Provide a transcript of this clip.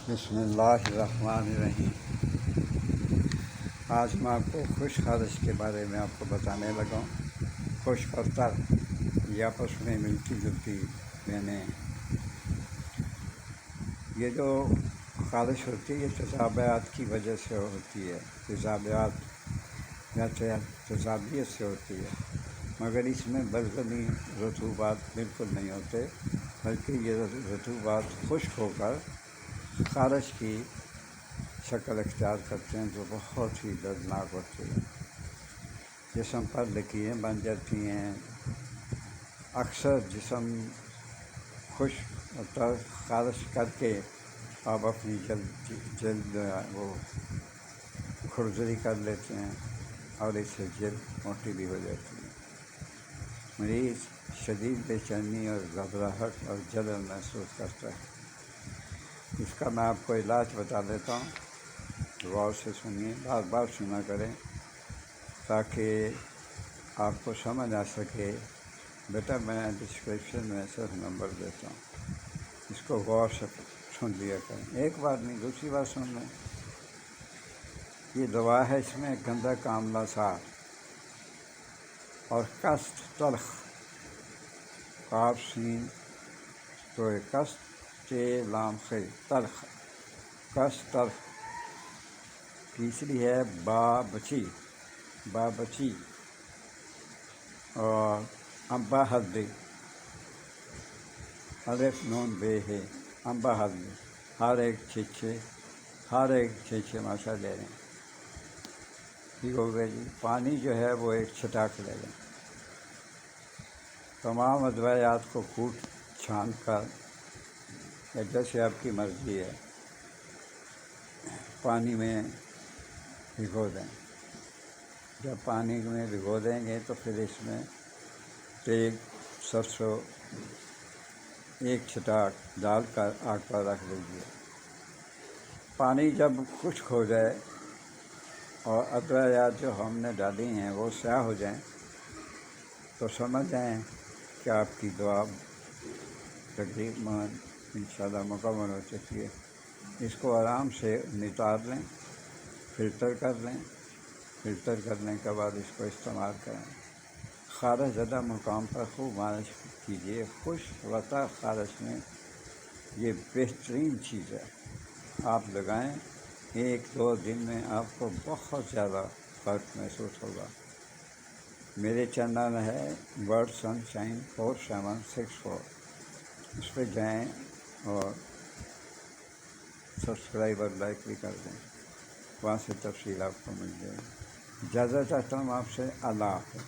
بسم اللہ الرحمن الرحیم۔ آج میں آپ کو خشک خارش کے بارے میں آپ کو بتانے لگا ہوں۔ خشک اور تر یہ آپس میں ملتی جلتی بہنیں ہیں۔ یہ جو خارش ہوتی ہے یہ تیزابیات کی وجہ سے ہوتی ہے، تیزابیات یا تیزابیت سے ہوتی ہے، مگر اس میں بلغمی رطوبات بالکل نہیں ہوتے، بلکہ یہ رطوبات خشک ہو کر خارش کی شکل اختیار کرتے ہیں جو بہت ہی دردناک ہوتی ہے۔ جسم پر لکیریں بن جاتی ہیں۔ اکثر جسم خشک اور خارش کر کے آپ اپنی جلد وہ کھردری کر لیتے ہیں اور اس سے جلد موٹی بھی ہو جاتی ہے۔ مریض شدید بے چینی اور گھبراہٹ اور جلن محسوس کرتا ہے۔ اس کا میں آپ کو علاج بتا دیتا ہوں، غور سے سنیے، بار بار سنا کریں تاکہ آپ کو سمجھ آ سکے۔ بیٹا میں ڈسکرپشن میں صرف نمبر دیتا ہوں، اس کو غور سے سن لیا کریں، ایک بار نہیں دوسری بار سن لیں۔ یہ دوا ہے، اس میں گندھک آملہ سار اور کشت تلخ، قاف سین تو کشت تے لام خی تلخ، کشت تلخ۔ تیسری ہے با بچی اور امبا ہلدی، الف نون بے ہے، امبا ہلدی، ہر ایک چھ ماشا لے لیں۔ ٹھیک ہو گیا جی۔ پانی جو ہے وہ ایک چھٹاک لے لیں۔ تمام ادویات کو کوٹ چھان کر یا جیسے آپ کی مرضی ہے پانی میں بھگو دیں۔ جب پانی میں بھگو دیں گے تو پھر اس میں تیل سرسوں ایک چھٹاک ڈال کر آگ پر رکھ دیجیے۔ پانی جب خشک ہو جائے اور ادویات جو ہم نے ڈالی ہیں وہ سیاہ ہو جائیں تو سمجھ جائیں کہ آپ کی دعا تقریباً انشاءاللہ مکمل ہو چکی ہے۔ اس کو آرام سے نتار لیں، فلٹر کر لیں۔ فلٹر کرنے کے بعد اس کو استعمال کریں۔ خارش زدہ مقام پر خوب مالش کیجیے۔ خشک و تر خارش میں یہ بہترین چیز ہے، آپ لگائیں، 1-2 دن میں آپ کو بہت زیادہ فرق محسوس ہوگا۔ میرے چینل ہے ورڈ سن شائن 4764، اس پہ جائیں اور سبسکرائب اور لائک بھی کر دیں، وہاں سے تفصیل آپ کو مل جائے گی۔ اجازت چاہتا ہوں آپ سے، اللہ حافظ۔